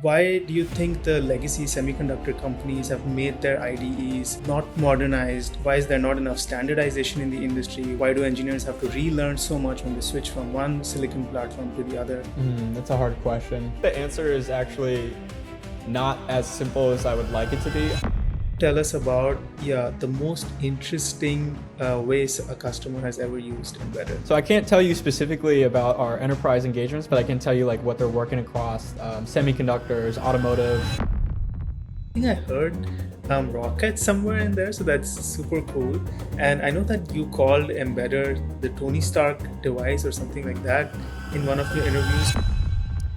Why do you think the legacy semiconductor companies have made their IDEs not modernized? Why is there not enough standardization in the industry? Why do engineers have to relearn so much when they switch from one silicon platform to the other? That's a hard question. The answer is actually not as simple as I would like it to be. Tell us about the most interesting ways a customer has ever used Embedder. So I can't tell you specifically about our enterprise engagements, but I can tell you like what they're working across semiconductors, automotive. I think I heard Rocket somewhere in there, so that's super cool. And I know that you called Embedder the Tony Stark device or something like that in one of your interviews.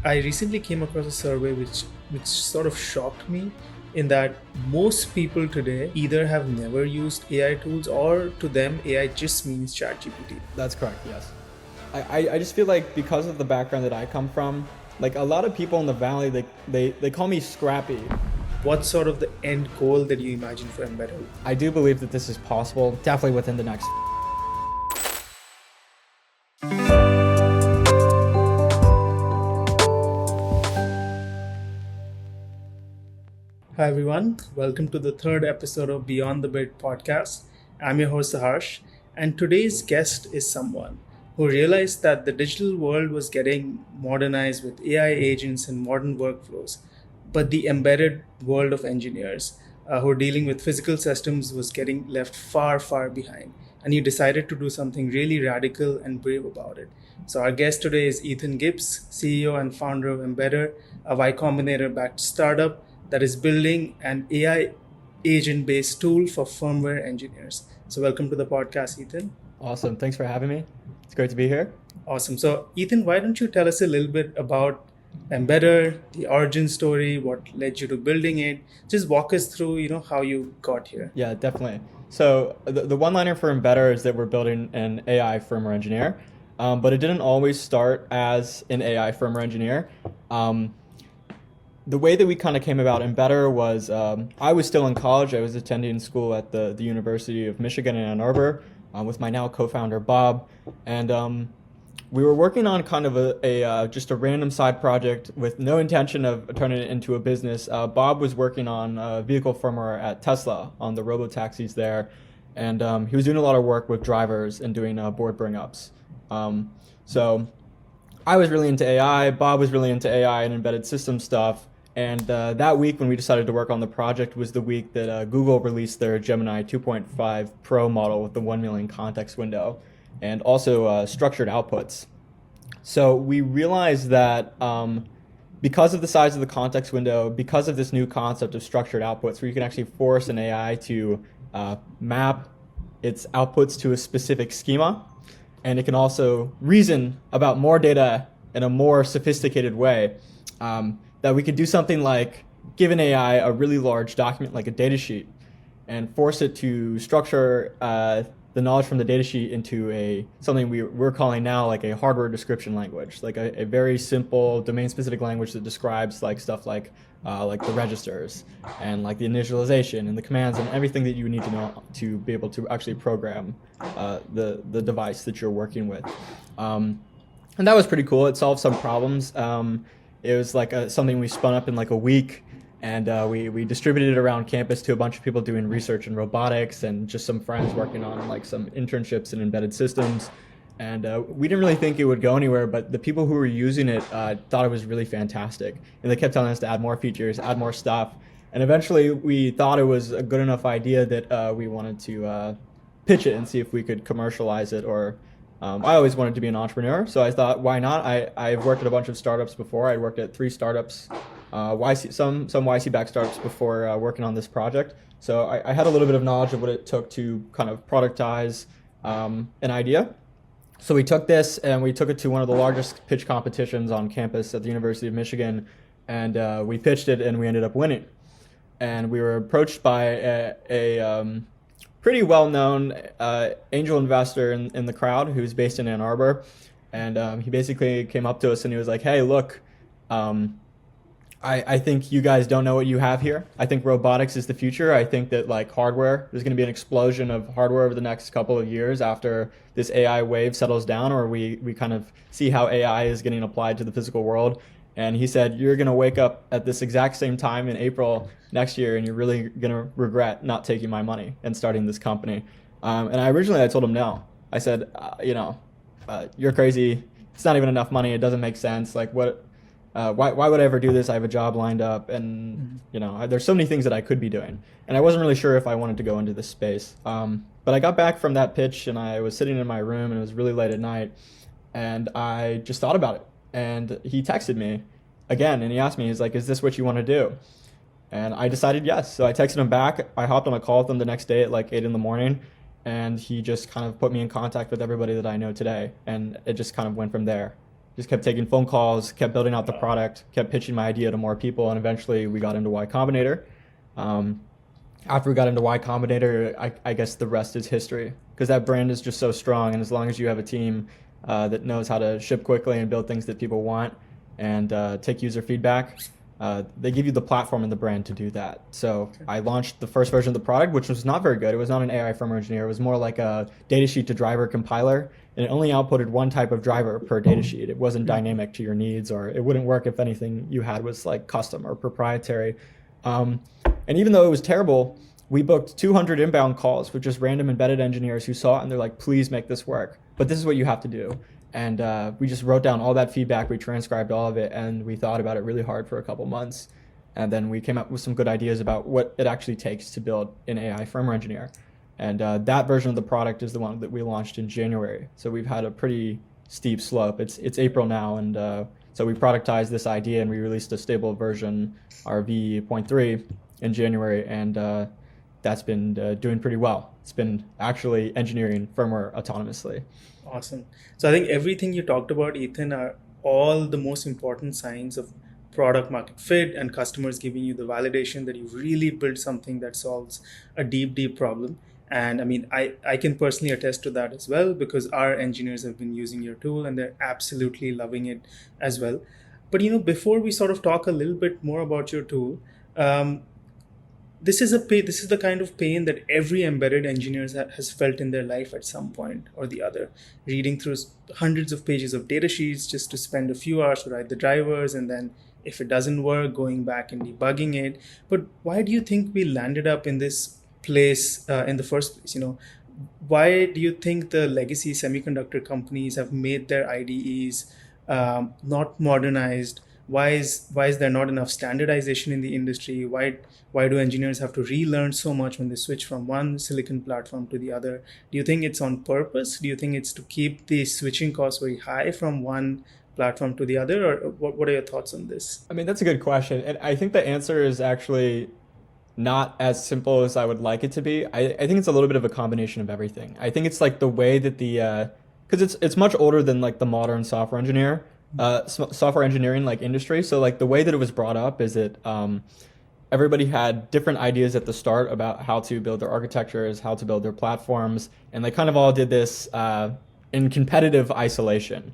I recently came across a survey which sort of shocked me, in that most people today either have never used AI tools, or to them AI just means ChatGPT. That's correct, yes. I just feel like because of the background that I come from, like a lot of people in the Valley, they call me scrappy. What's sort of the end goal that you imagine for Embedder? I do believe that this is possible, definitely within the next. Hi everyone, welcome to the third episode of Beyond the Bit podcast. I'm your host Harsh, and today's guest is someone who realized that the digital world was getting modernized with AI agents and modern workflows, but the embedded world of engineers who are dealing with physical systems was getting left far, far behind. And you decided to do something really radical and brave about it. So our guest today is Ethan Gibbs, CEO and founder of Embedder, a Y Combinator-backed startup that is building an AI agent-based tool for firmware engineers. So welcome to the podcast, Ethan. Awesome. Thanks for having me. It's great to be here. Awesome. So Ethan, why don't you tell us a little bit about Embedder, the origin story, what led you to building it? Just walk us through, how you got here. Yeah, definitely. So the one-liner for Embedder is that we're building an AI firmware engineer, but it didn't always start as an AI firmware engineer. The way that we kind of came about Embedder was I was still in college. I was attending school at the University of Michigan in Ann Arbor with my now co-founder Bob, and we were working on kind of just a random side project with no intention of turning it into a business. Bob was working on vehicle firmware at Tesla on the robo-taxis there, and he was doing a lot of work with drivers and doing board bring-ups. So I was really into AI, Bob was really into AI and embedded system stuff. And that week when we decided to work on the project was the week that Google released their Gemini 2.5 Pro model with the 1 million context window and also structured outputs. So we realized that because of the size of the context window, because of this new concept of structured outputs, where you can actually force an AI to map its outputs to a specific schema, and it can also reason about more data in a more sophisticated way, that we could do something like give an AI a really large document like a datasheet and force it to structure the knowledge from the datasheet into something we're calling now like a hardware description language, like a very simple domain-specific language that describes like stuff like the registers and like the initialization and the commands and everything that you need to know to be able to actually program the device that you're working with. And that was pretty cool. It solved some problems. It was like something we spun up in like a week, and we distributed it around campus to a bunch of people doing research in robotics and just some friends working on like some internships in embedded systems. And we didn't really think it would go anywhere, but the people who were using it thought it was really fantastic. And they kept telling us to add more features, add more stuff. And eventually we thought it was a good enough idea that we wanted to pitch it and see if we could commercialize it, or I always wanted to be an entrepreneur, so I thought, why not? I've worked at a bunch of startups before. I worked at 3 startups, some YC-backed startups before working on this project. So I had a little bit of knowledge of what it took to kind of productize an idea. So we took this and we took it to one of the largest pitch competitions on campus at the University of Michigan, and we pitched it and we ended up winning. And we were approached by a pretty well-known angel investor in the crowd who's based in Ann Arbor. And he basically came up to us and he was like, hey, look, I think you guys don't know what you have here. I think robotics is the future. I think that like hardware, there's going to be an explosion of hardware over the next couple of years after this AI wave settles down, or we kind of see how AI is getting applied to the physical world. And he said, you're going to wake up at this exact same time in April next year, and you're really going to regret not taking my money and starting this company. And I told him no. I said, you're crazy. It's not even enough money. It doesn't make sense. Like, what? Why would I ever do this? I have a job lined up, and there's so many things that I could be doing. And I wasn't really sure if I wanted to go into this space. But I got back from that pitch, and I was sitting in my room, and it was really late at night, and I just thought about it. And he texted me again, and he asked me, he's like, is this what you want to do? And I decided yes. So I texted him back. I hopped on a call with him the next day at like 8 a.m, and he just kind of put me in contact with everybody that I know today. And it just kind of went from there. Just kept taking phone calls, kept building out the product, kept pitching my idea to more people, and eventually we got into Y Combinator. After we got into Y Combinator, I guess the rest is history, because that brand is just so strong, and as long as you have a team that knows how to ship quickly and build things that people want and take user feedback, they give you the platform and the brand to do that. So I launched the first version of the product, which was not very good. It was not an AI firmware engineer. It was more like a datasheet to driver compiler, and it only outputted one type of driver per datasheet. It wasn't dynamic to your needs, or it wouldn't work if anything you had was like custom or proprietary. And even though it was terrible, we booked 200 inbound calls with just random embedded engineers who saw it and they're like, please make this work. But this is what you have to do. And we just wrote down all that feedback, we transcribed all of it, and we thought about it really hard for a couple months. And then we came up with some good ideas about what it actually takes to build an AI firmware engineer. And that version of the product is the one that we launched in January. So we've had a pretty steep slope. It's April now, and so we productized this idea and we released a stable version, our V.3, in January, and that's been doing pretty well. It's been actually engineering firmware autonomously. Awesome. So I think everything you talked about, Ethan, are all the most important signs of product market fit and customers giving you the validation that you've really built something that solves a deep problem. And I mean, I can personally attest to that as well, because our engineers have been using your tool and they're absolutely loving it as well. But before we sort of talk a little bit more about your tool, this is the kind of pain that every embedded engineer has felt in their life at some point or the other, reading through hundreds of pages of data sheets just to spend a few hours to write the drivers, and then if it doesn't work, going back and debugging it. But why do you think we landed up in this place in the first place? Why do you think the legacy semiconductor companies have made their IDEs not modernized? Why is there not enough standardization in the industry? Why do engineers have to relearn so much when they switch from one silicon platform to the other? Do you think it's on purpose? Do you think it's to keep the switching costs very high from one platform to the other? Or what are your thoughts on this? I mean, that's a good question. And I think the answer is actually not as simple as I would like it to be. I think it's a little bit of a combination of everything. I think it's like the way that because it's much older than like the modern software engineering like industry. So like the way that it was brought up is that everybody had different ideas at the start about how to build their architectures, how to build their platforms, and they kind of all did this in competitive isolation.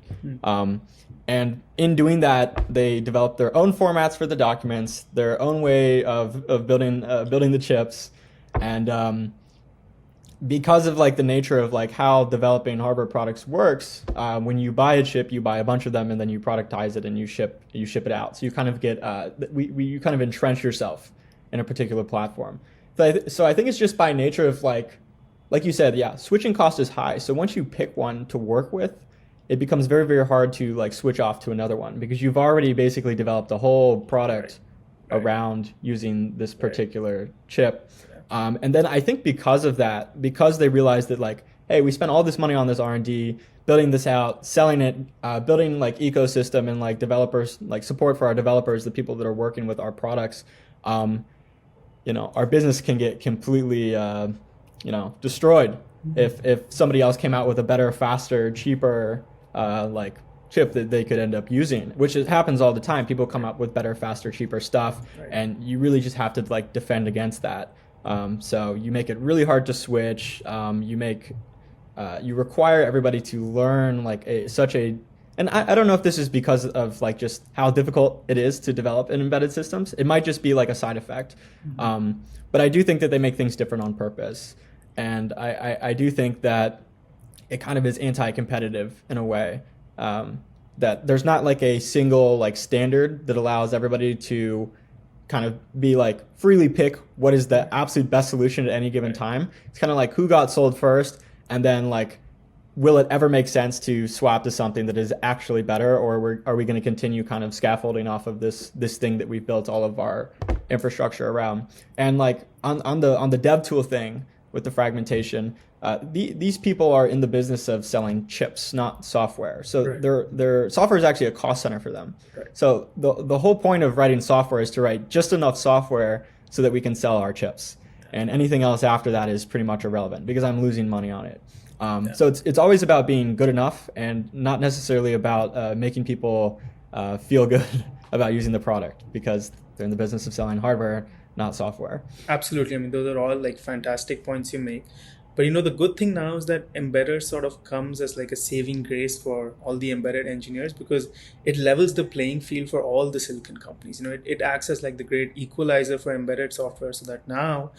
And in doing that, they developed their own formats for the documents, their own way of building the chips, and because of like the nature of like how developing hardware products works, when you buy a chip, you buy a bunch of them, and then you productize it and you ship it out. So you kind of get you kind of entrench yourself in a particular platform. So I think it's just by nature of like you said, yeah, switching cost is high. So once you pick one to work with, it becomes very, very hard to like switch off to another one, because you've already basically developed a whole product around using this particular chip. And then I think because of that, because they realized that like, hey, we spent all this money on this R&D, building this out, selling it, building like ecosystem and like developers, like support for our developers, the people that are working with our products, our business can get completely, destroyed if somebody else came out with a better, faster, cheaper, like chip that they could end up using, which happens all the time. People come up with better, faster, cheaper stuff, and you really just have to like defend against that. So you make it really hard to switch. You require everybody to learn like and I don't know if this is because of like just how difficult it is to develop in embedded systems. It might just be like a side effect. But I do think that they make things different on purpose. And I do think that it kind of is anti-competitive in a way. that there's not like a single like standard that allows everybody to kind of be like freely pick what is the absolute best solution at any given time. It's kind of like who got sold first, and then like will it ever make sense to swap to something that is actually better, or are we going to continue kind of scaffolding off of this thing that we've built all of our infrastructure around? And like on the dev tool thing with the fragmentation, these people are in the business of selling chips, not software. So Right. their software is actually a cost center for them. Right. So the whole point of writing software is to write just enough software so that we can sell our chips. And anything else after that is pretty much irrelevant because I'm losing money on it. So it's always about being good enough and not necessarily about making people feel good about using the product, because they're in the business of selling hardware, not software. Absolutely. I mean, those are all like fantastic points you make. But the good thing now is that Embedder sort of comes as like a saving grace for all the embedded engineers, because it levels the playing field for all the silicon companies. It acts as like the great equalizer for embedded software, so that now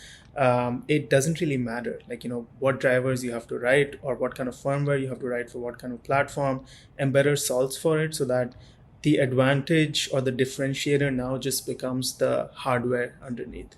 it doesn't really matter like what drivers you have to write or what kind of firmware you have to write for what kind of platform. Embedder solves for it, so that the advantage or the differentiator now just becomes the hardware underneath.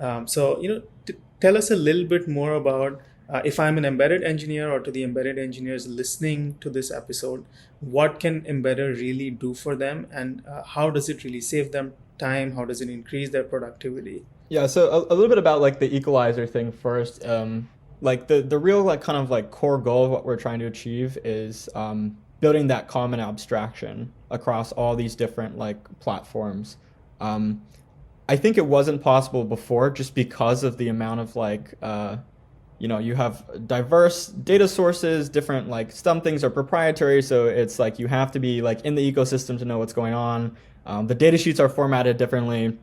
Tell us a little bit more about, if I'm an embedded engineer, or to the embedded engineers listening to this episode, what can Embedder really do for them, and how does it really save them time? How does it increase their productivity? Yeah, so a little bit about like the equalizer thing first. Like the real like kind of like core goal of what we're trying to achieve is building that common abstraction across all these different like platforms. I think it wasn't possible before just because of the amount of like you have diverse data sources, different like some things are proprietary, so it's like you have to be like in the ecosystem to know what's going on. The data sheets are formatted differently.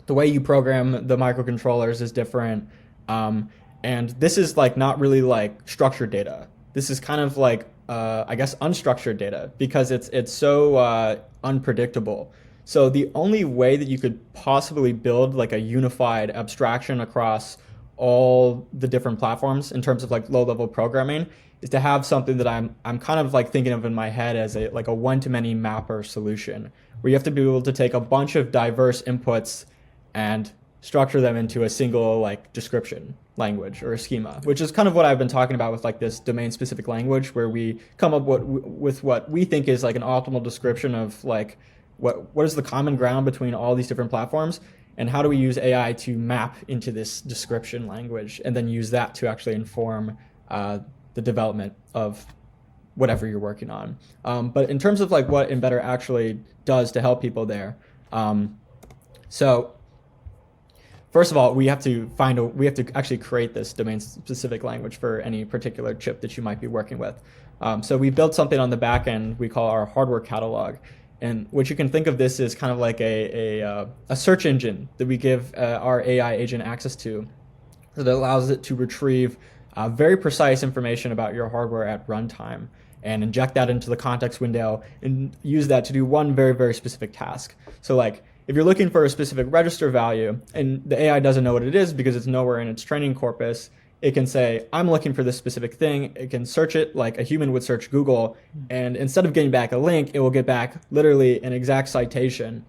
The way you program the microcontrollers is different. And this is like not really like structured data. This is kind of like I guess unstructured data, because it's so unpredictable. So the only way that you could possibly build like a unified abstraction across all the different platforms in terms of like low level programming is to have something that I'm kind of like thinking of in my head as a like a one-to-many mapper solution, where you have to be able to take a bunch of diverse inputs and structure them into a single like description language or a schema, which is kind of what I've been talking about with like this domain specific language, where we come up with what we think is like an optimal description of like what is the common ground between all these different platforms, and how do we use AI to map into this description language, and then use that to actually inform the development of whatever you're working on. But in terms of like what Embedder actually does to help people there, so first of all, we have to actually create this domain specific language for any particular chip that you might be working with. So we built something on the back end we call our hardware catalog. And what you can think of this is kind of like a search engine that we give our AI agent access to, that allows it to retrieve very precise information about your hardware at runtime and inject that into the context window and use that to do one very, very specific task. So like if you're looking for a specific register value and the AI doesn't know what it is because it's nowhere in its training corpus, it can say, I'm looking for this specific thing. It can search it like a human would search Google. And instead of getting back a link, it will get back literally an exact citation,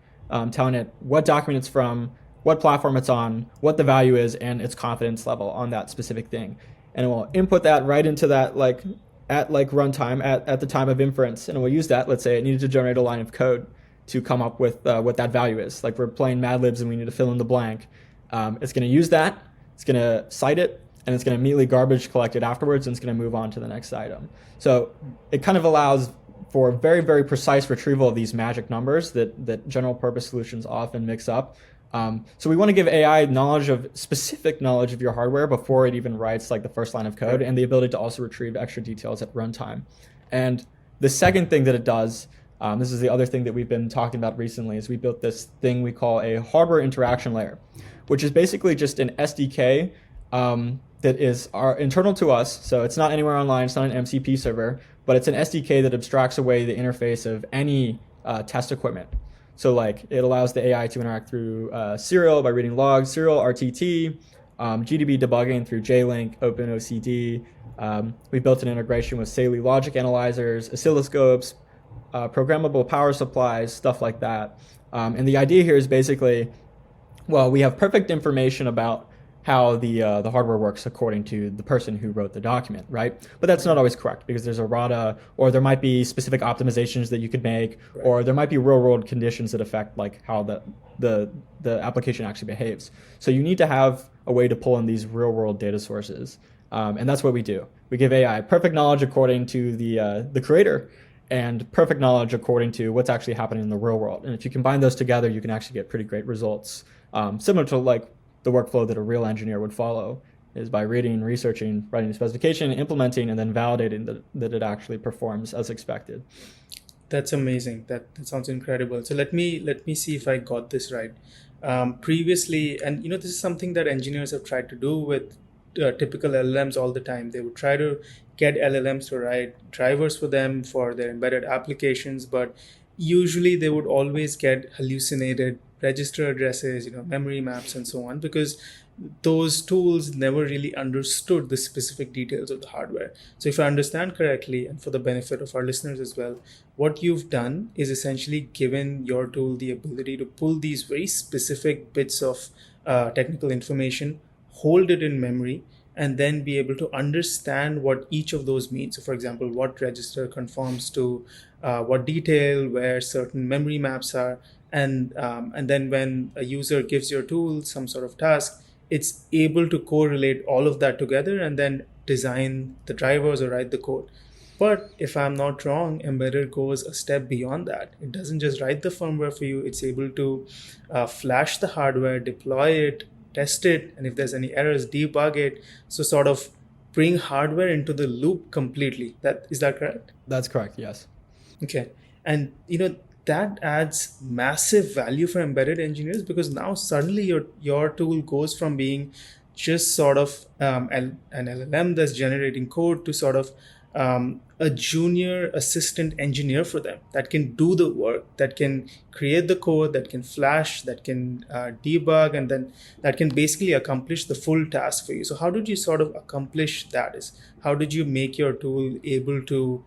telling it what document it's from, what platform it's on, what the value is, and its confidence level on that specific thing. And it will input that right into that like at like runtime at the time of inference. And it will use that. Let's say it needed to generate a line of code to come up with what that value is. Like we're playing Mad Libs and we need to fill in the blank. It's going to use that. It's going to cite it. And it's going to immediately garbage collect it afterwards, and it's going to move on to the next item. So it kind of allows for very, very precise retrieval of these magic numbers that general purpose solutions often mix up. So we want to give AI specific knowledge of your hardware before it even writes like the first line of code, and the ability to also retrieve extra details at runtime. And the second thing that it does, this is the other thing that we've been talking about recently, is we built this thing we call a hardware interaction layer, which is basically just an SDK that is internal to us. So it's not anywhere online, it's not an MCP server, but it's an SDK that abstracts away the interface of any test equipment. So like it allows the AI to interact through Serial by reading logs, Serial RTT, GDB debugging through JLink, OpenOCD. We built an integration with Saley logic analyzers, oscilloscopes, programmable power supplies, stuff like that. And the idea here is basically, well, we have perfect information about how the hardware works according to the person who wrote the document, right? But that's not always correct because there's errata, or there might be specific optimizations that you could make, or there might be real world conditions that affect like how the application actually behaves. So you need to have a way to pull in these real world data sources, and that's what we do. We give AI perfect knowledge according to the creator, and perfect knowledge according to what's actually happening in the real world. And if you combine those together, you can actually get pretty great results. Similar to like the workflow that a real engineer would follow is by reading, researching, writing the specification, implementing, and then validating that it actually performs as expected. That's amazing. That sounds incredible. So let me see if I got this right. Previously, and this is something that engineers have tried to do with typical LLMs all the time. They would try to get LLMs to write drivers for them for their embedded applications, but usually they would always get hallucinated register addresses, memory maps, and so on, because those tools never really understood the specific details of the hardware. So if I understand correctly, and for the benefit of our listeners as well, what you've done is essentially given your tool the ability to pull these very specific bits of technical information, hold it in memory, and then be able to understand what each of those means. So for example, what register conforms to what detail, where certain memory maps are, and then when a user gives your tool some sort of task, it's able to correlate all of that together and then design the drivers or write the code. But if I'm not wrong, Embedder goes a step beyond that. It doesn't just write the firmware for you, it's able to flash the hardware, deploy it, test it, and if there's any errors, debug it. So sort of bring hardware into the loop completely. Is that correct? That's correct, yes. Okay. And that adds massive value for embedded engineers, because now suddenly your tool goes from being just sort of an LLM that's generating code to sort of a junior assistant engineer for them that can do the work, that can create the code, that can flash, that can debug, and then that can basically accomplish the full task for you. So how did you sort of accomplish that? How did you make your tool able to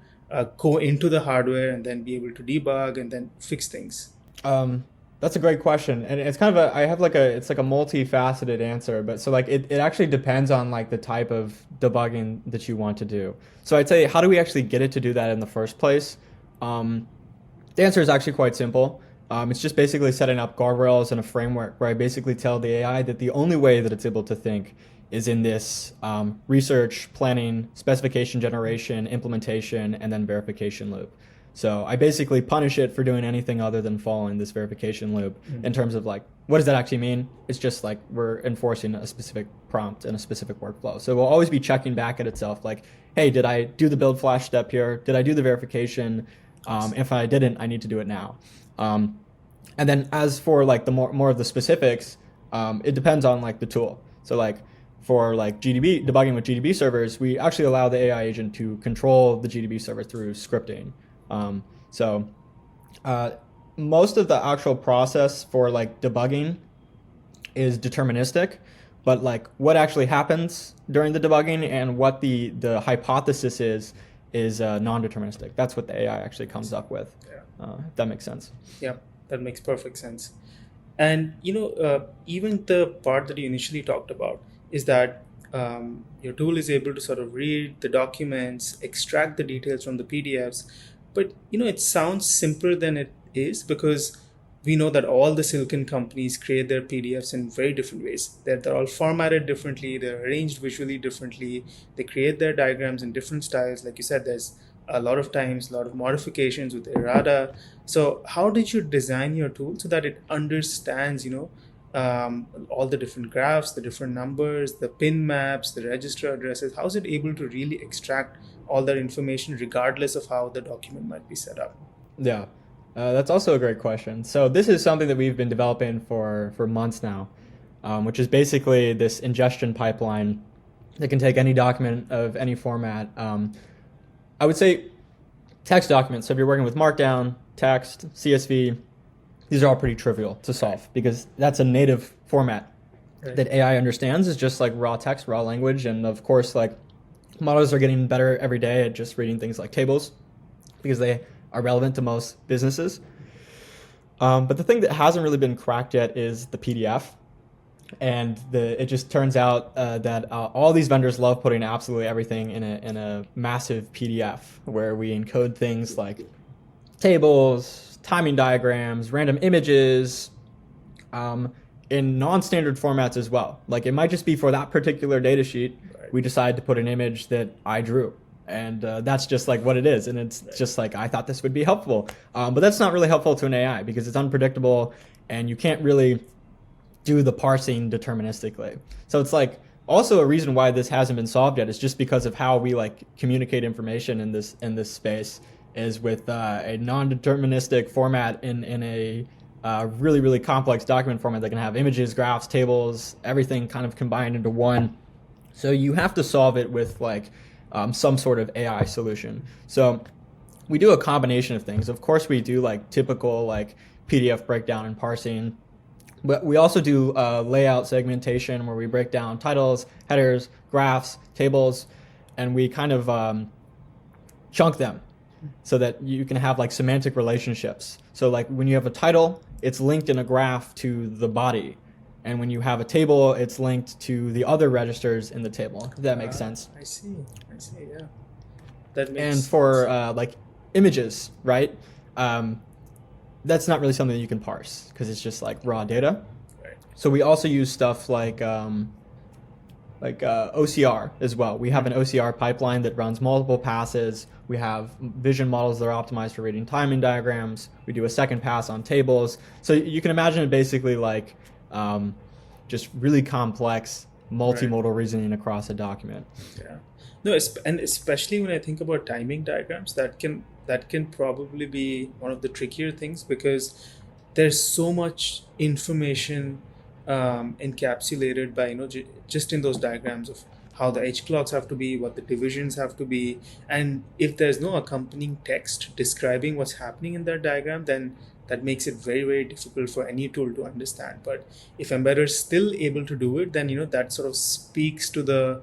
go into the hardware and then be able to debug and then fix things? That's a great question, and it's kind of it's like a multifaceted answer, but so like it actually depends on like the type of debugging that you want to do. So I'd say, how do we actually get it to do that in the first place? The answer is actually quite simple. It's just basically setting up guardrails and a framework where I basically tell the AI that the only way that it's able to think is in this research, planning, specification generation, implementation, and then verification loop. So I basically punish it for doing anything other than following this verification loop. In terms of like, what does that actually mean? It's just like we're enforcing a specific prompt and a specific workflow. So we'll always be checking back at itself like, hey, did I do the build flash step here? Did I do the verification? If I didn't, I need to do it now. And then as for like the more of the specifics, it depends on like the tool. So like for like GDB, debugging with GDB servers, we actually allow the AI agent to control the GDB server through scripting. Most of the actual process for like debugging is deterministic, but like what actually happens during the debugging and what the hypothesis is non-deterministic. That's what the AI actually comes up with. If that makes sense. Yeah, that makes perfect sense. And even the part that you initially talked about is that your tool is able to sort of read the documents, extract the details from the PDFs. But it sounds simpler than it is, because we know that all the silicon companies create their PDFs in very different ways. They're all formatted differently, they're arranged visually differently, they create their diagrams in different styles. Like you said, there's a lot of modifications with errata. So how did you design your tool so that it understands, all the different graphs, the different numbers, the pin maps, the register addresses? How is it able to really extract all that information regardless of how the document might be set up? Yeah, that's also a great question. So this is something that we've been developing for months now, which is basically this ingestion pipeline that can take any document of any format. I would say text documents. So if you're working with Markdown, text, CSV, these are all pretty trivial to solve because that's a native format that AI understands. Is just like raw text, raw language. And of course, like models are getting better every day at just reading things like tables because they are relevant to most businesses. But the thing that hasn't really been cracked yet is the PDF. And it just turns out that all these vendors love putting absolutely everything in a massive PDF where we encode things like tables, timing diagrams, random images, in non-standard formats as well. Like it might just be for that particular data sheet, we decide to put an image that I drew. And that's just like what it is. And it's just like, I thought this would be helpful. But that's not really helpful to an AI because it's unpredictable and you can't really do the parsing deterministically. So it's like also a reason why this hasn't been solved yet is just because of how we like communicate information in this space is with a non-deterministic format in a really, really complex document format that can have images, graphs, tables, everything kind of combined into one. So you have to solve it with like some sort of AI solution. So we do a combination of things. Of course, we do like typical like PDF breakdown and parsing, but we also do layout segmentation where we break down titles, headers, graphs, tables, and we kind of chunk them so that you can have like semantic relationships. So like when you have a title, it's linked in a graph to the body. And when you have a table, it's linked to the other registers in the table. If that makes sense. I see, yeah. That makes And sense. for like images, right? That's not really something that you can parse because it's just like raw data. Right. So we also use stuff like OCR as well. We have an OCR pipeline that runs multiple passes. We have vision models that are optimized for reading timing diagrams. We do a second pass on tables. So you can imagine it basically like just really complex multimodal reasoning across a document. Yeah. No, and especially when I think about timing diagrams, that can probably be one of the trickier things because there's so much information encapsulated by just in those diagrams of how the edge clocks have to be, what the divisions have to be, and if there's no accompanying text describing what's happening in that diagram, then that makes it very, very difficult for any tool to understand. But if Embedder is still able to do it, then that sort of speaks to the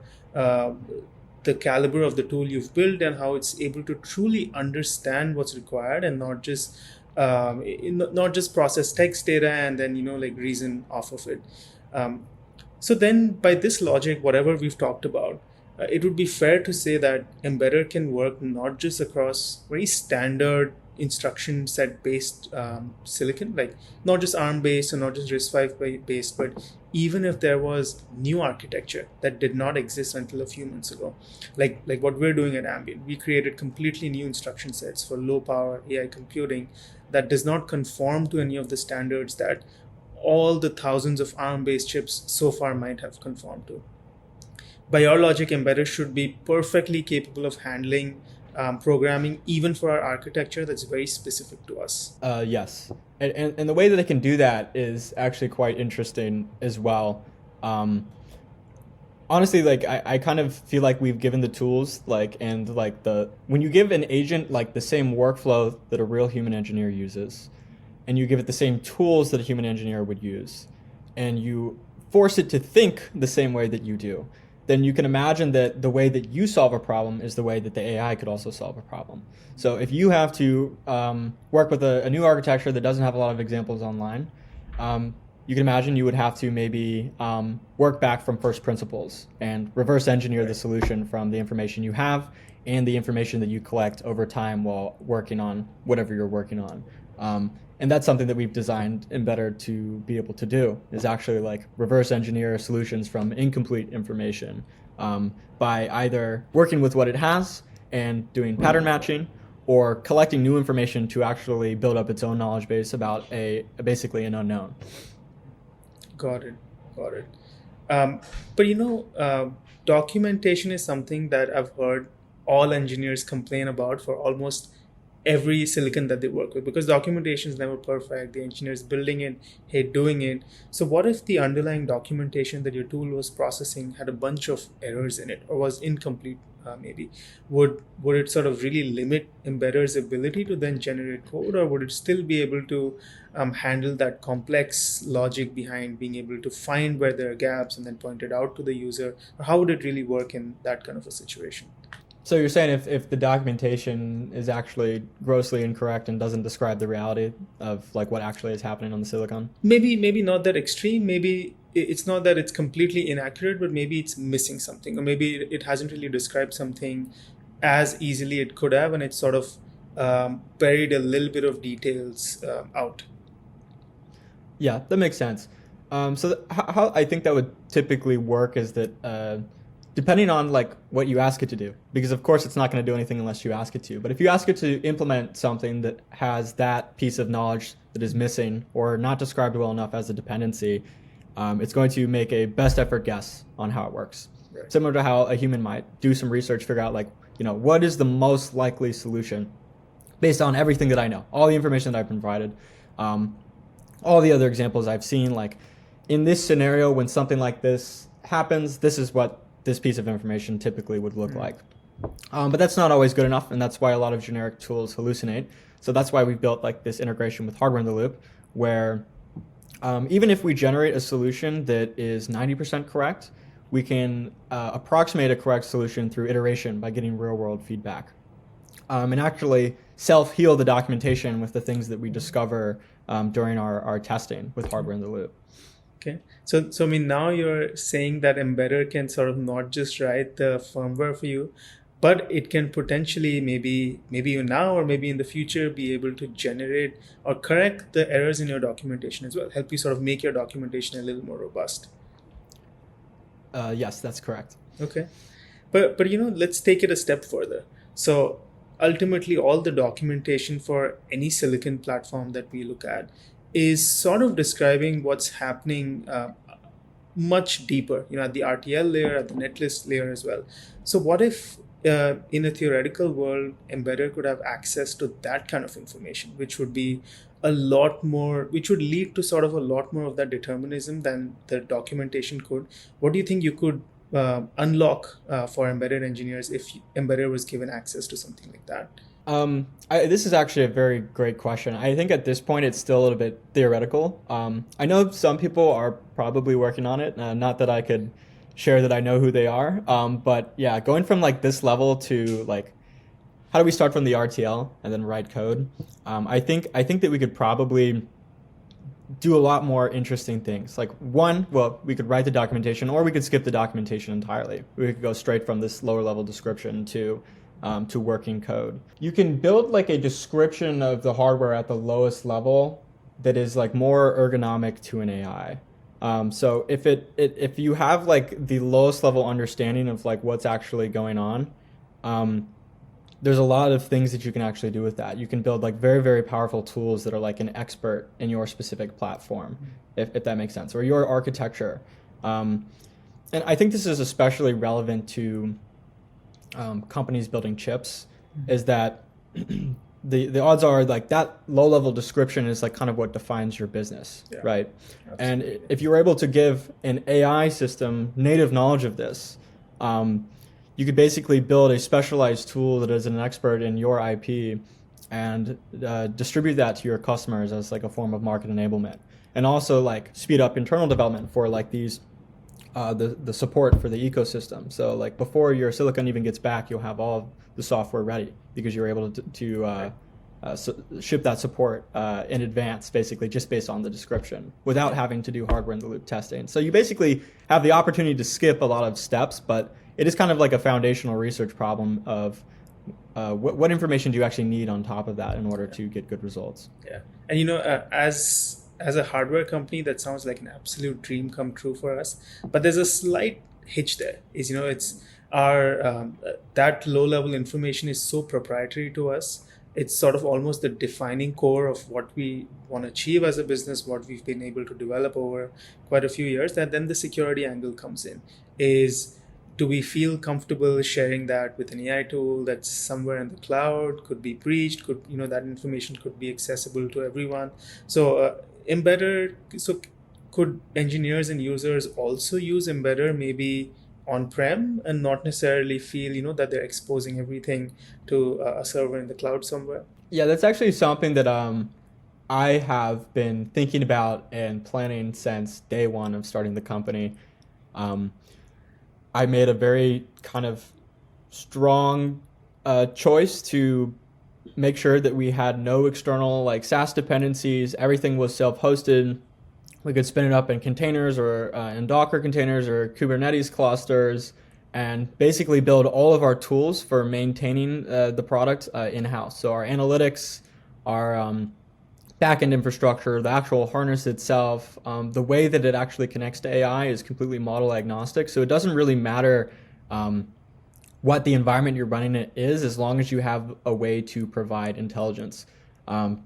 caliber of the tool you've built and how it's able to truly understand what's required and not just process text data and then like reason off of it. So then by this logic, whatever we've talked about, it would be fair to say that Embedder can work not just across very standard instruction set based silicon, like not just ARM based or not just RISC-V based, but even if there was new architecture that did not exist until a few months ago, like what we're doing at Ambient, we created completely new instruction sets for low power AI computing that does not conform to any of the standards that all the thousands of ARM based chips so far might have conformed to. By your logic, Embedder should be perfectly capable of handling programming even for our architecture that's very specific to us. Yes. And the way that it can do that is actually quite interesting as well. Honestly, like I kind of feel like we've given the tools when you give an agent like the same workflow that a real human engineer uses, and you give it the same tools that a human engineer would use, and you force it to think the same way that you do, then you can imagine that the way that you solve a problem is the way that the AI could also solve a problem. So if you have to work with a new architecture that doesn't have a lot of examples online, you can imagine you would have to maybe work back from first principles and reverse engineer the solution from the information you have and the information that you collect over time while working on whatever you're working on. And that's something that we've designed Embedder to be able to do, is actually like reverse engineer solutions from incomplete information by either working with what it has and doing pattern matching or collecting new information to actually build up its own knowledge base about basically an unknown. Got it. But documentation is something that I've heard all engineers complain about for almost every silicon that they work with, because documentation is never perfect. The engineers building it hate doing it. So what if the underlying documentation that your tool was processing had a bunch of errors in it or was incomplete? Maybe would it sort of really limit Embedder's ability to then generate code, or would it still be able to handle that complex logic behind being able to find where there are gaps and then point it out to the user? Or how would it really work in that kind of a situation? So you're saying if the documentation is actually grossly incorrect and doesn't describe the reality of like what actually is happening on the silicon? Maybe not that extreme. Maybe it's not that it's completely inaccurate, but maybe it's missing something, or maybe it hasn't really described something as easily it could have, and it's sort of buried a little bit of details out. Yeah, that makes sense. How I think that would typically work is that depending on like what you ask it to do, because of course it's not going to do anything unless you ask it to. But if you ask it to implement something that has that piece of knowledge that is missing or not described well enough as a dependency, it's going to make a best effort guess on how it works. Right. Similar to how a human might do some research, figure out like, what is the most likely solution based on everything that I know, all the information that I've provided, all the other examples I've seen, like in this scenario, when something like this happens, this is what this piece of information typically would look like. But that's not always good enough, and that's why a lot of generic tools hallucinate. So that's why we've built like this integration with hardware in the loop, where even if we generate a solution that is 90% correct, we can approximate a correct solution through iteration by getting real-world feedback. And actually self-heal the documentation with the things that we discover during our testing with hardware in the loop. Okay. So I mean, now you're saying that Embedder can sort of not just write the firmware for you, but it can potentially maybe you now or maybe in the future be able to generate or correct the errors in your documentation as well, help you sort of make your documentation a little more robust. Yes, that's correct. Okay. But let's take it a step further. So ultimately all the documentation for any silicon platform that we look at is sort of describing what's happening much deeper, at the RTL layer, at the netlist layer as well. So what if in a theoretical world, Embedder could have access to that kind of information, which would be which would lead to sort of a lot more of that determinism than the documentation could. What do you think you could unlock for embedded engineers if Embedder was given access to something like that? This is actually a very great question. I think at this point it's still a little bit theoretical. I know some people are probably working on it. Not that I could share that I know who they are. But yeah, going from like this level to like, how do we start from the RTL and then write code? I think that we could probably do a lot more interesting things. Like we could write the documentation, or we could skip the documentation entirely. We could go straight from this lower level description to working code. You can build like a description of the hardware at the lowest level that is like more ergonomic to an AI. So if you have like the lowest level understanding of like what's actually going on, there's a lot of things that you can actually do with that. You can build like very, very powerful tools that are like an expert in your specific platform, if that makes sense, or your architecture. And I think this is especially relevant to companies building chips, is that the odds are like that low level description is like kind of what defines your business, right? Absolutely. And if you're able to give an AI system native knowledge of this, you could basically build a specialized tool that is an expert in your IP and distribute that to your customers as like a form of market enablement, and also like speed up internal development for like these the support for the ecosystem. So like before your silicon even gets back, you'll have all the software ready because you're able to ship that support in advance, basically just based on the description, without having to do hardware in the loop testing. So you basically have the opportunity to skip a lot of steps, but it is kind of like a foundational research problem of what information do you actually need on top of that in order to get good results. Yeah, and as a hardware company, that sounds like an absolute dream come true for us. But there's a slight hitch there. It's our that low level information is so proprietary to us. It's sort of almost the defining core of what we want to achieve as a business, what we've been able to develop over quite a few years. That then the security angle comes in. Do we feel comfortable sharing that with an AI tool that's somewhere in the cloud, could be breached, that information could be accessible to everyone? So Embedder, so could engineers and users also use Embedder maybe on-prem and not necessarily feel, that they're exposing everything to a server in the cloud somewhere? Yeah, that's actually something that I have been thinking about and planning since day one of starting the company. I made a very kind of strong choice to make sure that we had no external like SaaS dependencies. Everything was self-hosted. We could spin it up in containers or in Docker containers or Kubernetes clusters, and basically build all of our tools for maintaining the product in-house. So our analytics, our backend infrastructure, the actual harness itself, the way that it actually connects to AI is completely model agnostic. So it doesn't really matter what the environment you're running it is, as long as you have a way to provide intelligence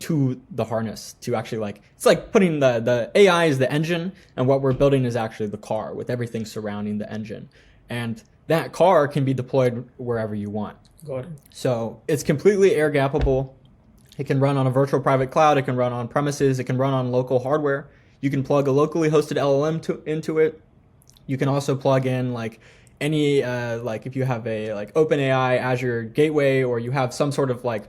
to the harness to actually like, it's like putting the AI is the engine, and what we're building is actually the car with everything surrounding the engine. And that car can be deployed wherever you want. Got it. So it's completely air gappable. It can run on a virtual private cloud. It can run on premises. It can run on local hardware. You can plug a locally hosted LLM into it. You can also plug in like any like if you have a like OpenAI Azure gateway, or you have some sort of like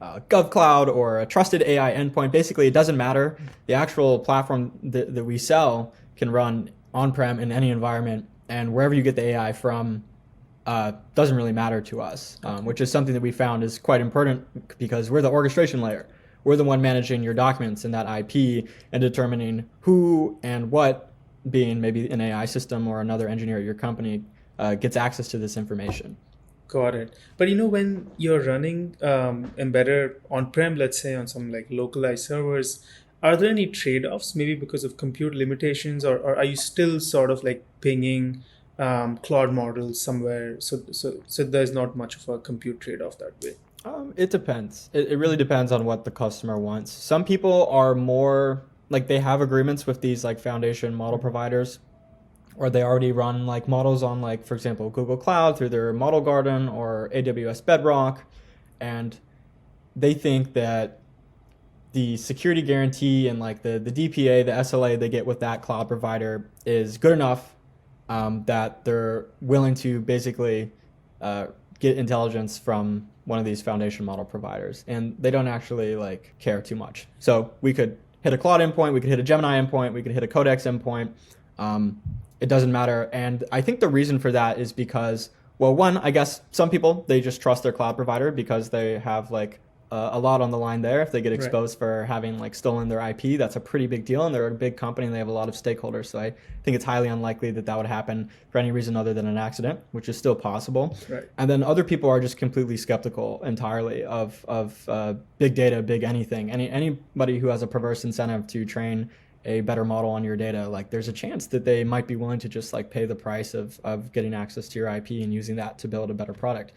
GovCloud or a trusted AI endpoint. Basically, it doesn't matter. The actual platform that we sell can run on-prem in any environment, and wherever you get the AI from doesn't really matter to us, which is something that we found is quite important, because we're the orchestration layer. We're the one managing your documents in that IP and determining who and what, being maybe an AI system or another engineer at your company, gets access to this information. Got it. But when you're running Embedder on-prem, let's say on some like localized servers, are there any trade-offs, maybe because of compute limitations, or are you still sort of like pinging Claude models somewhere? So there's not much of a compute trade-off that way. It depends. It really depends on what the customer wants. Some people are more like, they have agreements with these like foundation model providers, or they already run like models on like, for example, Google Cloud through their Model Garden or AWS Bedrock, and they think that the security guarantee and like the DPA, the SLA they get with that cloud provider is good enough that they're willing to basically get intelligence from one of these foundation model providers, and they don't actually like care too much. So we could hit a Claude endpoint, we could hit a Gemini endpoint, we could hit a Codex endpoint. It doesn't matter. And I think the reason for that is because, well, one, I guess some people, they just trust their cloud provider because they have like a lot on the line there. If they get exposed for having like stolen their IP, that's a pretty big deal, and they're a big company and they have a lot of stakeholders. So I think it's highly unlikely that would happen for any reason other than an accident, which is still possible. Right. And then other people are just completely skeptical entirely of big data, big anything. Anybody who has a perverse incentive to train a better model on your data, like there's a chance that they might be willing to just like pay the price of getting access to your IP and using that to build a better product.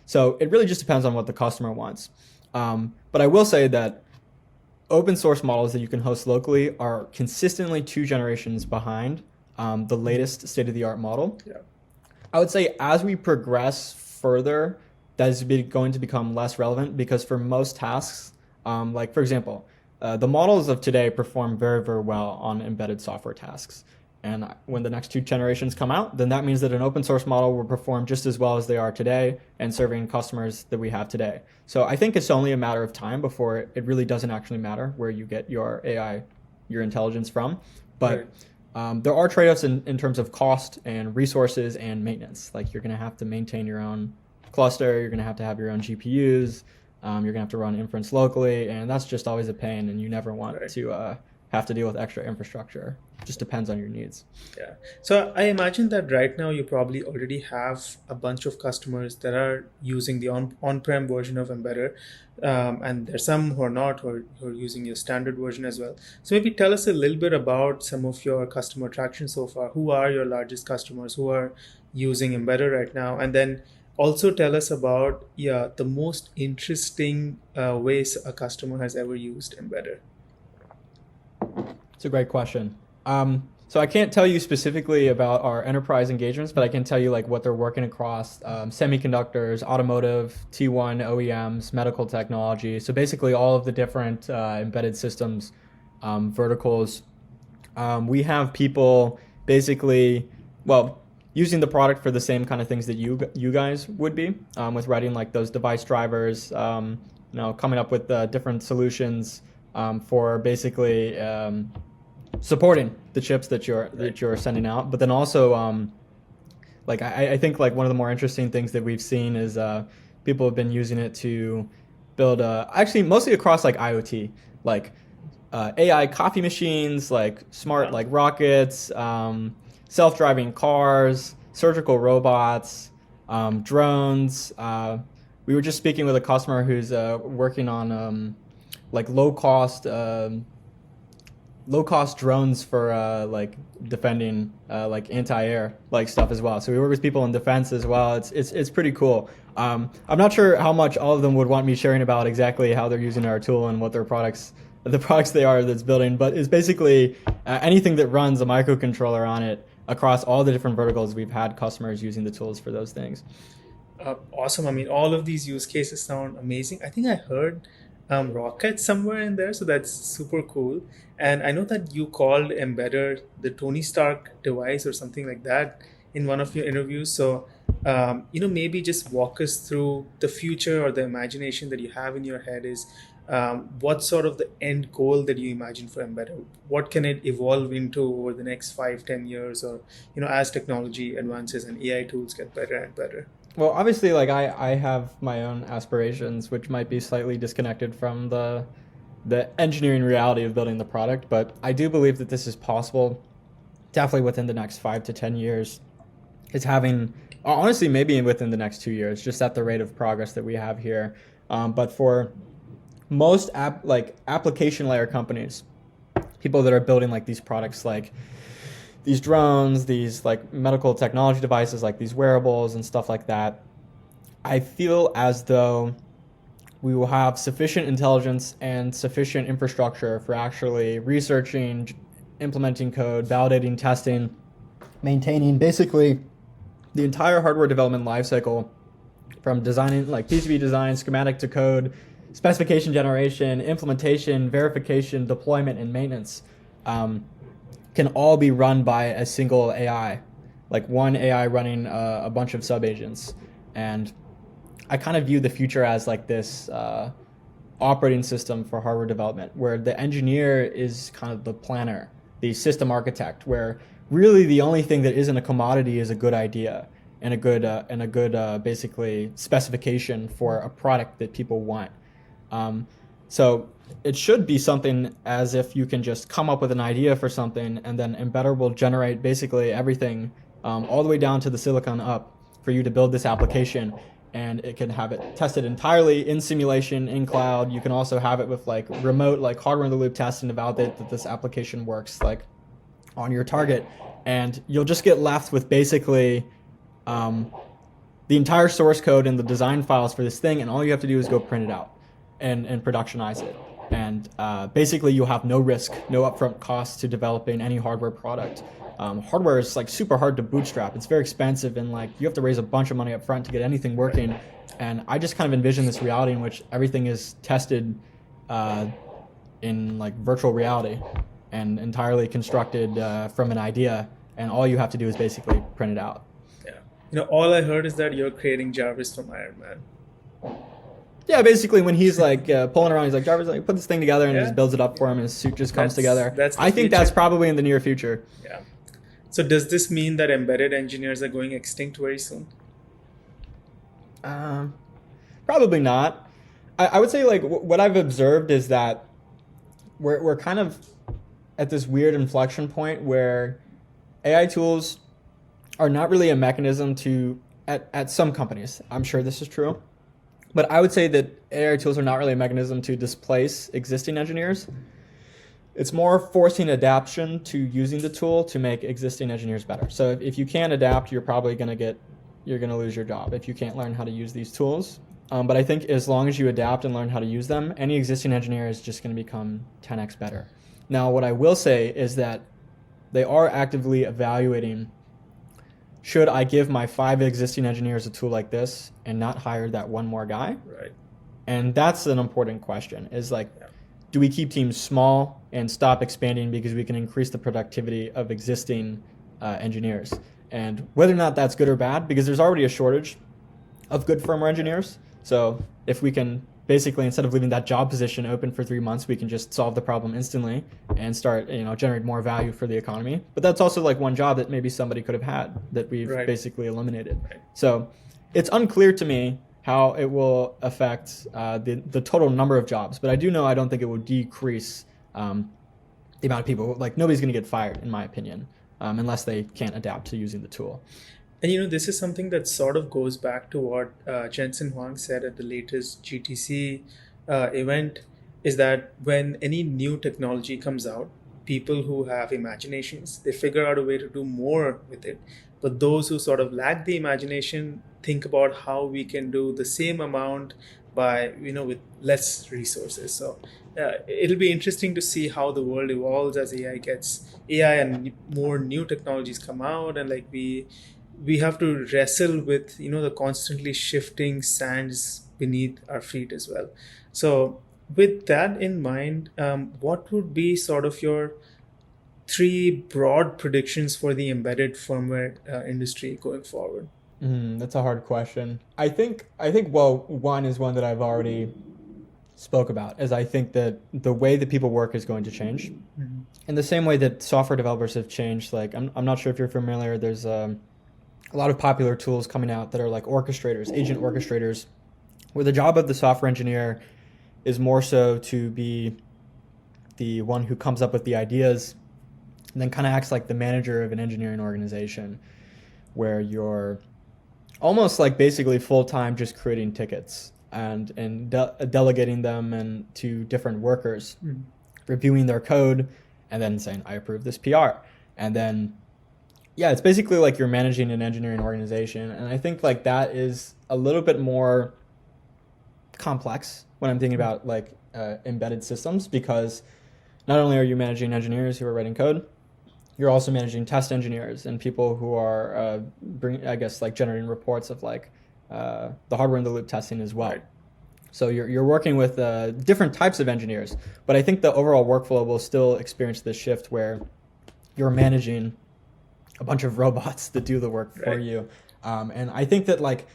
So it really just depends on what the customer wants. But I will say that open source models that you can host locally are consistently 2 generations behind the latest state-of-the-art model. Yeah. I would say as we progress further, that is going to become less relevant, because for most tasks, like for example, the models of today perform very, very well on embedded software tasks. And when the next 2 generations come out, then that means that an open source model will perform just as well as they are today and serving customers that we have today. So I think it's only a matter of time before it really doesn't actually matter where you get your AI, your intelligence from. But there are trade-offs in terms of cost and resources and maintenance. Like you're going to have to maintain your own cluster, you're going to have your own GPUs, you're going to have to run inference locally, and that's just always a pain, and you never want to have to deal with extra infrastructure. It just depends on your needs. Yeah. So I imagine that right now you probably already have a bunch of customers that are using the on-prem version of Embedder, and there's some who are not, who are using your standard version as well. So maybe tell us a little bit about some of your customer traction so far. Who are your largest customers who are using Embedder right now? And then also tell us about the most interesting ways a customer has ever used Embedder. It's a great question. So I can't tell you specifically about our enterprise engagements, but I can tell you like what they're working across: semiconductors, automotive, T1 OEMs, medical technology. So basically all of the different embedded systems verticals. We have people basically, using the product for the same kind of things that you guys would be, with writing like those device drivers, coming up with different solutions for basically supporting the chips that you're sending out, but then also Like I think like one of the more interesting things that we've seen is people have been using it to build actually mostly across like IoT, like AI coffee machines, like smart like rockets, self-driving cars, surgical robots, drones. We were just speaking with a customer who's working on like low cost drones for like defending like anti-air like stuff as well. So we work with people in defense as well. It's pretty cool. I'm not sure how much all of them would want me sharing about exactly how they're using our tool and what their the products they are that's building, but it's basically anything that runs a microcontroller on it across all the different verticals. We've had customers using the tools for those things. Awesome. I mean, all of these use cases sound amazing. I think I heard Rocket somewhere in there, so that's super cool. And I know that you called Embedder the Tony Stark device or something like that in one of your interviews. So, maybe just walk us through the future or the imagination that you have in your head is what sort of the end goal that you imagine for Embedder? What can it evolve into over the next 5, 10 years, or as technology advances and AI tools get better and better? Well, obviously, like I have my own aspirations, which might be slightly disconnected from the engineering reality of building the product, but I do believe that this is possible. Definitely within the next 5 to 10 years, it's having honestly maybe within the next 2 years, just at the rate of progress that we have here. But for most application layer companies, people that are building like these products like these drones, these like medical technology devices, like these wearables and stuff like that, I feel as though we will have sufficient intelligence and sufficient infrastructure for actually researching, implementing code, validating, testing, maintaining basically the entire hardware development lifecycle from designing like PCB design, schematic to code, specification generation, implementation, verification, deployment, and maintenance. Can all be run by a single AI, like one AI running a bunch of sub-agents. And I kind of view the future as like this operating system for hardware development, where the engineer is kind of the planner, the system architect, where really the only thing that isn't a commodity is a good idea and a good basically specification for a product that people want. So it should be something as if you can just come up with an idea for something, and then Embedder will generate basically everything all the way down to the silicon up for you to build this application. And it can have it tested entirely in simulation, in cloud. You can also have it with like remote, like hardware in the loop testing to validate that this application works like on your target. And you'll just get left with basically the entire source code and the design files for this thing. And all you have to do is go print it out and productionize it. And basically you'll have no risk, no upfront costs to developing any hardware product. Hardware is like super hard to bootstrap. It's very expensive, and like you have to raise a bunch of money up front to get anything working. And I just kind of envision this reality in which everything is tested in like virtual reality and entirely constructed from an idea, and all you have to do is basically print it out. Yeah. All I heard is that you're creating Jarvis from Iron Man. Yeah, basically when he's like pulling around, he's like, Jarvis, like, put this thing together, and just builds it up for him, and his suit just comes together. I think that's probably in the near future. Yeah. So does this mean that embedded engineers are going extinct very soon? Probably not. I would say like what I've observed is that we're kind of at this weird inflection point where AI tools are not really a mechanism to, at some companies, I'm sure this is true, but I would say that AI tools are not really a mechanism to displace existing engineers. It's more forcing adaptation to using the tool to make existing engineers better. So if you can't adapt, you're probably going to lose your job if you can't learn how to use these tools. But I think as long as you adapt and learn how to use them, any existing engineer is just going to become 10x better. Now, what I will say is that they are actively evaluating, should I give my 5 existing engineers a tool like this and not hire that one more guy? Right. And that's an important question, is like, do we keep teams small and stop expanding because we can increase the productivity of existing engineers? And whether or not that's good or bad, because there's already a shortage of good firmware engineers. So if we can basically instead of leaving that job position open for 3 months, we can just solve the problem instantly and start, generate more value for the economy. But that's also like one job that maybe somebody could have had that we've basically eliminated. So it's unclear to me how it will affect the total number of jobs. But I do know I don't think it will decrease the amount of people. Like nobody's going to get fired, in my opinion, unless they can't adapt to using the tool. And this is something that sort of goes back to what Jensen Huang said at the latest GTC event, is that when any new technology comes out, people who have imaginations, they figure out a way to do more with it. But those who sort of lack the imagination think about how we can do the same amount by, with less resources. So it'll be interesting to see how the world evolves as AI and more new technologies come out, and like we have to wrestle with the constantly shifting sands beneath our feet as well. So with that in mind, what would be sort of your 3 broad predictions for the embedded firmware industry going forward? That's a hard question. I think well, one is one that I've already spoke about, is I think that the way that people work is going to change. In the same way that software developers have changed. Like I'm not sure if you're familiar, there's a lot of popular tools coming out that are like orchestrators, agent orchestrators, where the job of the software engineer is more so to be the one who comes up with the ideas and then kind of acts like the manager of an engineering organization, where you're almost like basically full-time just creating tickets and delegating them and to different workers, reviewing their code and then saying, I approve this PR. And then it's basically like you're managing an engineering organization. And I think like that is a little bit more complex when I'm thinking about like embedded systems, because not only are you managing engineers who are writing code, you're also managing test engineers and people who are generating reports of like the hardware in the loop testing as well. So you're working with different types of engineers, but I think the overall workflow will still experience this shift where you're managing a bunch of robots that do the work for you. And I think that like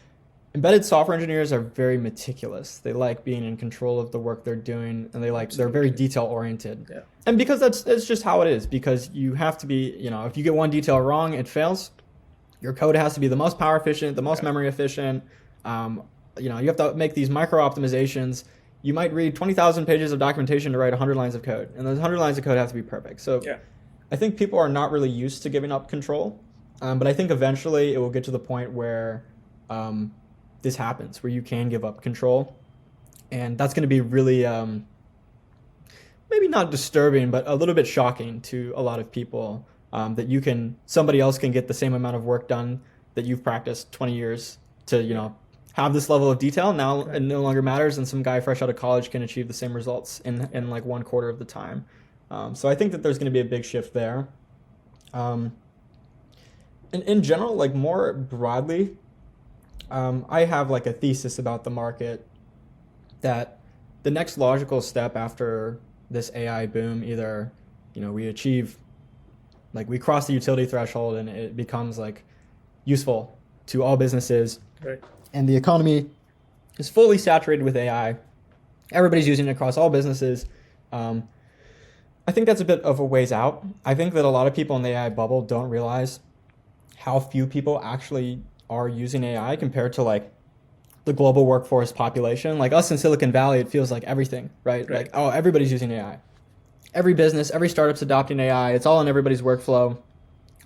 embedded software engineers are very meticulous. They like being in control of the work they're doing, and they're very detail oriented. Yeah. And because that's just how it is, because you have to be, if you get one detail wrong, it fails. Your code has to be the most power efficient, the most memory efficient. You have to make these micro optimizations. You might read 20,000 pages of documentation to write 100 lines of code, and those 100 lines of code have to be perfect. So I think people are not really used to giving up control, but I think eventually it will get to the point where this happens, where you can give up control, and that's going to be really maybe not disturbing, but a little bit shocking to a lot of people, that somebody else can get the same amount of work done that you've practiced 20 years to have this level of detail. Now it no longer matters, and some guy fresh out of college can achieve the same results in like 1/4 of the time. So I think that there's going to be a big shift there. In general, like more broadly, I have like a thesis about the market that the next logical step after this AI boom, either we cross the utility threshold and it becomes like useful to all businesses, and the economy is fully saturated with AI. Everybody's using it across all businesses. I think that's a bit of a ways out. I think that a lot of people in the AI bubble don't realize how few people actually are using AI compared to like the global workforce population. Like us in Silicon Valley, it feels like everything, right? Like, oh, everybody's using AI. Every business, every startup's adopting AI. It's all in everybody's workflow.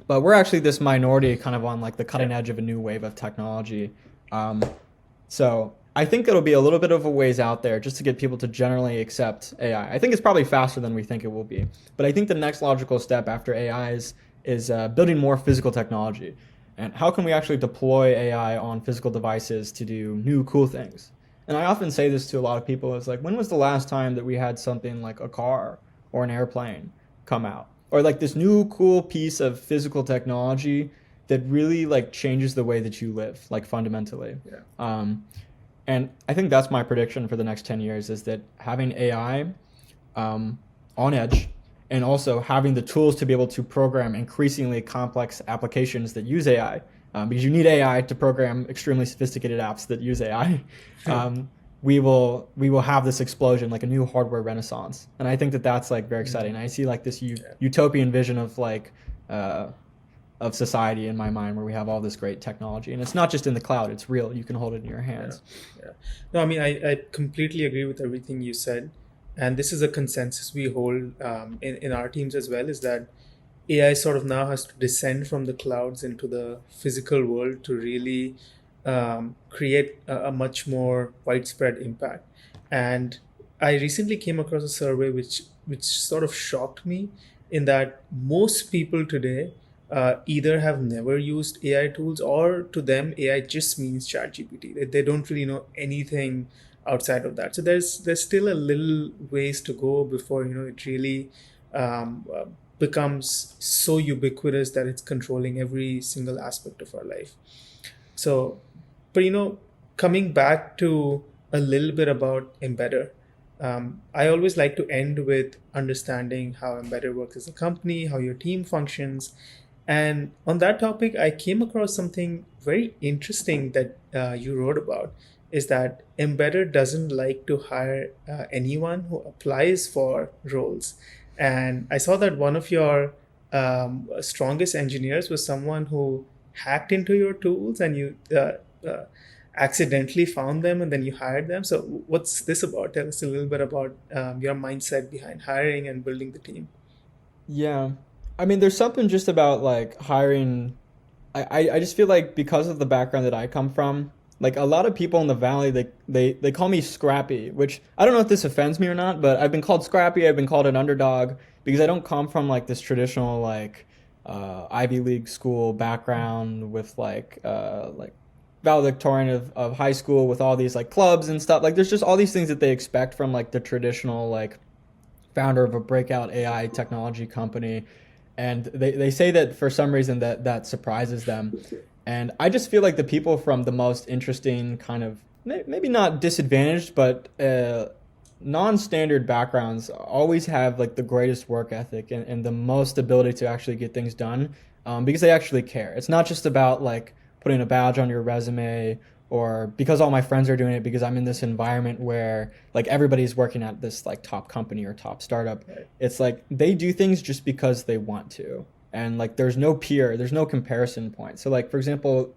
But we're actually this minority kind of on like the cutting edge of a new wave of technology. So I think it'll be a little bit of a ways out there just to get people to generally accept AI. I think it's probably faster than we think it will be. But I think the next logical step after AI is building more physical technology. And how can we actually deploy AI on physical devices to do new cool things? And I often say this to a lot of people. It's like, when was the last time that we had something like a car or an airplane come out? Or like this new cool piece of physical technology that really like changes the way that you live, like fundamentally. And I think that's my prediction for the next 10 years, is that having AI on edge, and also having the tools to be able to program increasingly complex applications that use AI, because you need AI to program extremely sophisticated apps that use AI. we will have this explosion, like a new hardware renaissance. And I think that that's like very exciting. I see like this utopian vision of like of society in my mind, where we have all this great technology, and it's not just in the cloud, it's real, you can hold it in your hands. Yeah. No, I mean, I completely agree with everything you said. And this is a consensus we hold in our teams as well, is that AI sort of now has to descend from the clouds into the physical world to really create a much more widespread impact. And I recently came across a survey which sort of shocked me, in that most people today either have never used AI tools, or to them AI just means ChatGPT. They don't really know anything outside of that. So there's still a little ways to go before it really becomes so ubiquitous that it's controlling every single aspect of our life. So, but coming back to a little bit about Embedder, I always like to end with understanding how Embedder works as a company, how your team functions. And on that topic, I came across something very interesting that you wrote about, is that Embedder doesn't like to hire anyone who applies for roles. And I saw that one of your strongest engineers was someone who hacked into your tools, and you accidentally found them and then you hired them. So what's this about? Tell us a little bit about your mindset behind hiring and building the team. Yeah. I mean, there's something just about like hiring. I just feel like, because of the background that I come from, like a lot of people in the valley, they call me scrappy, which I don't know if this offends me or not, but I've been called scrappy. I've been called an underdog because I don't come from like this traditional like Ivy League school background with like valedictorian of high school with all these like clubs and stuff. Like there's just all these things that they expect from like the traditional like founder of a breakout AI technology company. And they say that for some reason that surprises them. And I just feel like the people from the most interesting kind of, maybe not disadvantaged, but non-standard backgrounds always have like the greatest work ethic and the most ability to actually get things done, because they actually care. It's not just about like putting a badge on your resume, or because all my friends are doing it, because I'm in this environment where like everybody's working at this like top company or top startup. Right. It's like they do things just because they want to. And like there's no comparison point. So like for example,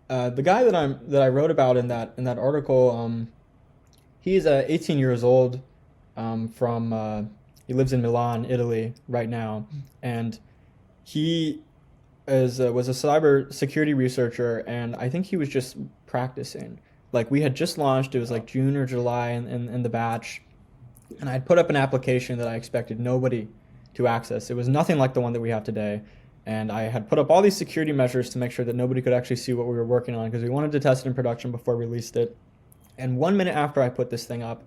the guy that I wrote about in that article, he's 18 years old, from he lives in Milan, Italy right now, and he was a cyber security researcher, and I think he was just practicing. Like we had just launched, it was like June or July in the batch, and I'd put up an application that I expected nobody to access. It was nothing like the one that we have today. And I had put up all these security measures to make sure that nobody could actually see what we were working on, because we wanted to test it in production before we released it. And 1 minute after I put this thing up,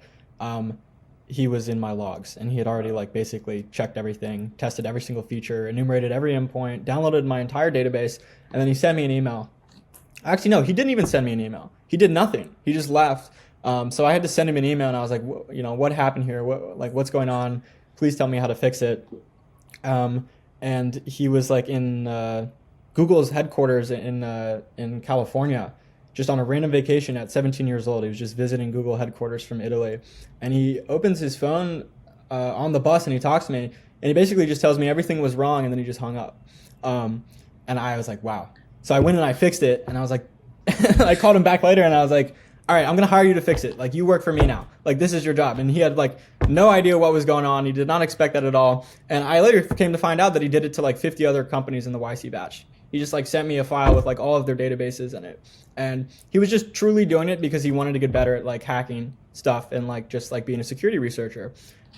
he was in my logs, and he had already like basically checked everything, tested every single feature, enumerated every endpoint, downloaded my entire database, and then he sent me an email. Actually, no, he didn't even send me an email. He did nothing. He just left. So I had to send him an email, and I was like, what happened here? What's going on? Please tell me how to fix it. And he was like in Google's headquarters in California, just on a random vacation at 17 years old. He was just visiting Google headquarters from Italy. And he opens his phone on the bus, and he talks to me, and he basically just tells me everything was wrong, and then he just hung up. And I was like, wow. So I went and I fixed it, and I was like, I called him back later, and I was like, all right, I'm going to hire you to fix it. Like, you work for me now. Like, this is your job. And he had like no idea what was going on. He did not expect that at all. And I later came to find out that he did it to like 50 other companies in the YC batch. He just like sent me a file with like all of their databases in it. And he was just truly doing it because he wanted to get better at like hacking stuff and like just like being a security researcher.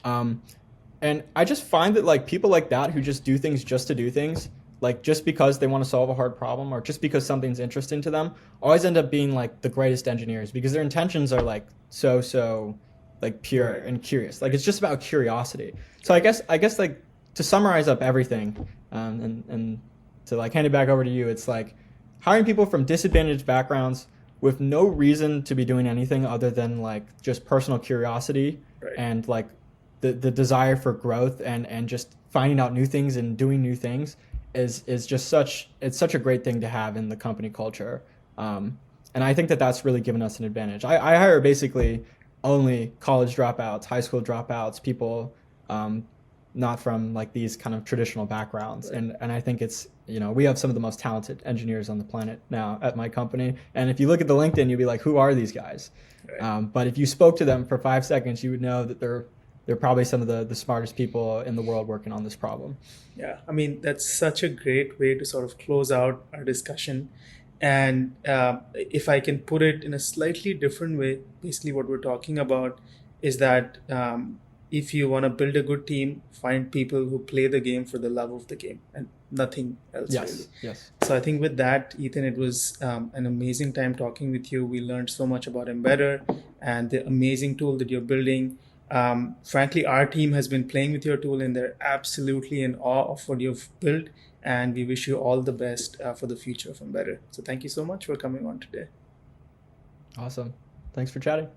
And I just find that like people like that who just do things just to do things, like just because they want to solve a hard problem or just because something's interesting to them, always end up being like the greatest engineers, because their intentions are like so like pure and curious. Like it's just about curiosity. So I guess like to summarize up everything, and to like hand it back over to you, it's like hiring people from disadvantaged backgrounds with no reason to be doing anything other than like just personal curiosity, Right. and like the desire for growth and just finding out new things and doing new things is just such a great thing to have in the company culture. And And I think that that's really given us an advantage. I hire basically only college dropouts, high school dropouts, people not from like these kind of traditional backgrounds. Right. And I think it's, we have some of the most talented engineers on the planet now at my company. And if you look at the LinkedIn, you'll be like, who are these guys? Right. But if you spoke to them for 5 seconds, you would know that they're probably some of the smartest people in the world working on this problem. Yeah, I mean, that's such a great way to sort of close out our discussion. And if I can put it in a slightly different way, basically what we're talking about is that if you want to build a good team, find people who play the game for the love of the game and nothing else, Yes, really. yes. So I think with that, Ethan, it was an amazing time talking with you. We learned so much about Embedder and the amazing tool that you're building. Frankly, our team has been playing with your tool and they're absolutely in awe of what you've built. And we wish you all the best for the future of Embedder. So thank you so much for coming on today. Awesome. Thanks for chatting.